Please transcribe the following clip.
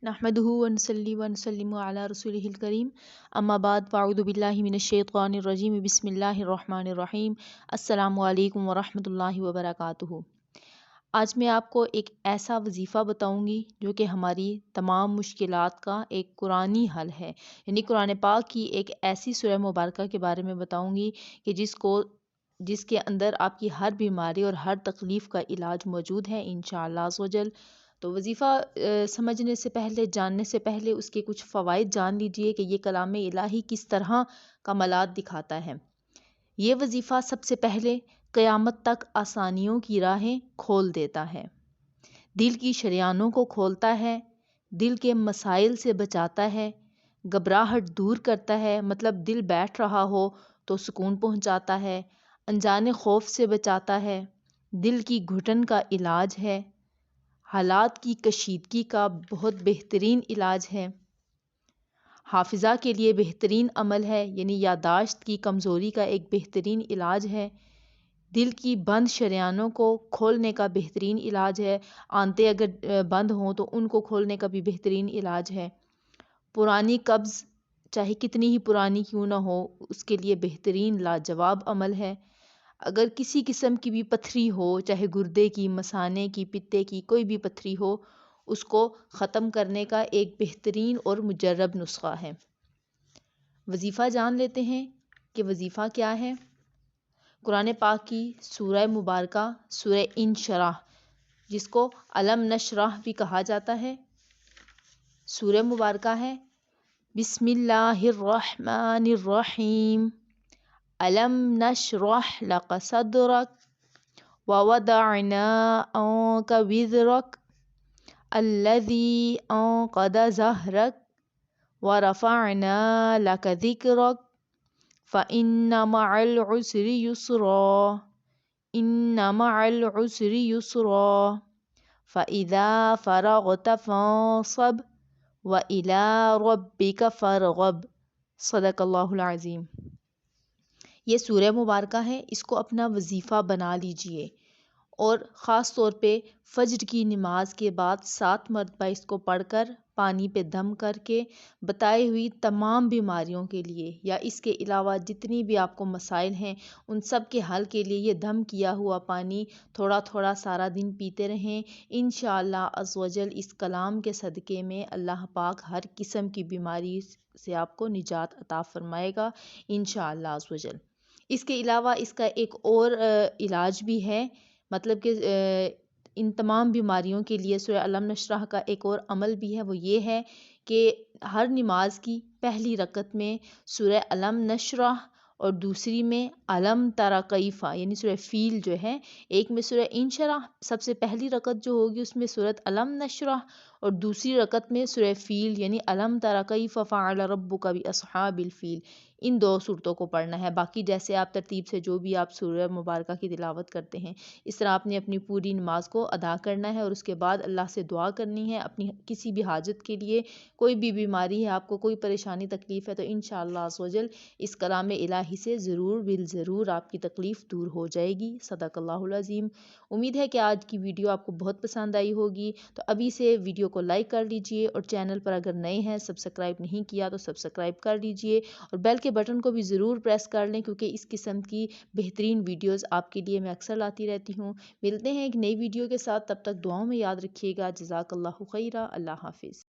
نحمده ونصلي ونسلم على رسوله الكريم اما بعد فاعوذ باللہ من الشیطان الرجیم بسم اللہ الرحمن الرحیم السلام علیکم ورحمۃ اللہ وبرکاتہ۔ آج میں آپ کو ایک ایسا وظیفہ بتاؤں گی جو کہ ہماری تمام مشکلات کا ایک قرآنی حل ہے، یعنی قرآن پاک کی ایک ایسی سورہ مبارکہ کے بارے میں بتاؤں گی کہ جس کے اندر آپ کی ہر بیماری اور ہر تکلیف کا علاج موجود ہے انشاءاللہ عز و جل۔ تو وظیفہ سمجھنے سے پہلے، جاننے سے پہلے اس کے کچھ فوائد جان لیجئے کہ یہ کلام الہی کس طرح کمالات دکھاتا ہے۔ یہ وظیفہ سب سے پہلے قیامت تک آسانیوں کی راہیں کھول دیتا ہے، دل کی شریانوں کو کھولتا ہے، دل کے مسائل سے بچاتا ہے، گھبراہٹ دور کرتا ہے، مطلب دل بیٹھ رہا ہو تو سکون پہنچاتا ہے، انجانے خوف سے بچاتا ہے، دل کی گھٹن کا علاج ہے، حالات کی کشیدگی کا بہت بہترین علاج ہے، حافظہ کے لیے بہترین عمل ہے، یعنی یادداشت کی کمزوری کا ایک بہترین علاج ہے، دل کی بند شریانوں کو کھولنے کا بہترین علاج ہے، آنتیں اگر بند ہوں تو ان کو کھولنے کا بھی بہترین علاج ہے، پرانی قبض چاہے کتنی ہی پرانی کیوں نہ ہو اس کے لیے بہترین لاجواب عمل ہے، اگر کسی قسم کی بھی پتھری ہو، چاہے گردے کی، مثانے کی، پتے کی، کوئی بھی پتھری ہو، اس کو ختم کرنے کا ایک بہترین اور مجرب نسخہ ہے۔ وظیفہ جان لیتے ہیں کہ وظیفہ کیا ہے۔ قرآن پاک کی سورہ مبارکہ سورہ انشراح، جس کو الم نشرح بھی کہا جاتا ہے، سورہ مبارکہ ہے بسم اللہ الرحمن الرحیم الم نشرح لک صدرک ووضعنا عنک وزرک الذی انقض ظہرک ورفعنا لک ذکرک فإن مع العسر یسرا إن مع العسر یسرا فإذا فرغت فانصب وإلى ربك فارغب۔ صدق اللہ العظیم۔ یہ سورہ مبارکہ ہے، اس کو اپنا وظیفہ بنا لیجئے، اور خاص طور پہ فجر کی نماز کے بعد 7 مرتبہ اس کو پڑھ کر پانی پہ دم کر کے بتائی ہوئی تمام بیماریوں کے لیے یا اس کے علاوہ جتنی بھی آپ کو مسائل ہیں ان سب کے حل کے لیے یہ دم کیا ہوا پانی تھوڑا تھوڑا سارا دن پیتے رہیں۔ انشاءاللہ عز و جل اس کلام کے صدقے میں اللہ پاک ہر قسم کی بیماری سے آپ کو نجات عطا فرمائے گا انشاءاللہ عز و جل۔ اس کے علاوہ اس کا ایک اور علاج بھی ہے، مطلب کہ ان تمام بیماریوں کے لیے سورہ الم نشرح کا ایک اور عمل بھی ہے، وہ یہ ہے کہ ہر نماز کی پہلی رکعت میں سورہ الم نشرح اور دوسری میں الم تری کیف، یعنی سورہ فیل جو ہے، ایک میں سورہ انشراح، سب سے پہلی رکعت جو ہوگی اس میں سورۃ الم نشرح اور دوسری رکعت میں سورہ فیل یعنی الم تری کیف فعل ربک باصحاب الفیل، ان 2 صورتوں کو پڑھنا ہے۔ باقی جیسے آپ ترتیب سے جو بھی آپ سورہ مبارکہ کی تلاوت کرتے ہیں اس طرح آپ نے اپنی پوری نماز کو ادا کرنا ہے، اور اس کے بعد اللہ سے دعا کرنی ہے اپنی کسی بھی حاجت کے لیے، کوئی بھی بیماری ہے آپ کو، کوئی پریشانی تکلیف ہے تو انشاءاللہ عز و جل اس کلام الہی سے ضرور بالضرور آپ کی تکلیف دور ہو جائے گی۔ صدق اللہ العظیم۔ امید ہے کہ آج کی ویڈیو آپ کو بہت پسند آئی ہوگی، تو ابھی سے ویڈیو کو لائک کر لیجئے، اور چینل پر اگر نئے ہیں سبسکرائب نہیں کیا تو سبسکرائب کر لیجئے، اور بیل کے بٹن کو بھی ضرور پریس کر لیں کیونکہ اس قسم کی بہترین ویڈیوز آپ کے لیے میں اکثر لاتی رہتی ہوں۔ ملتے ہیں ایک نئی ویڈیو کے ساتھ، تب تک دعاؤں میں یاد رکھیے گا۔ جزاک اللہ خیرہ۔ اللہ حافظ۔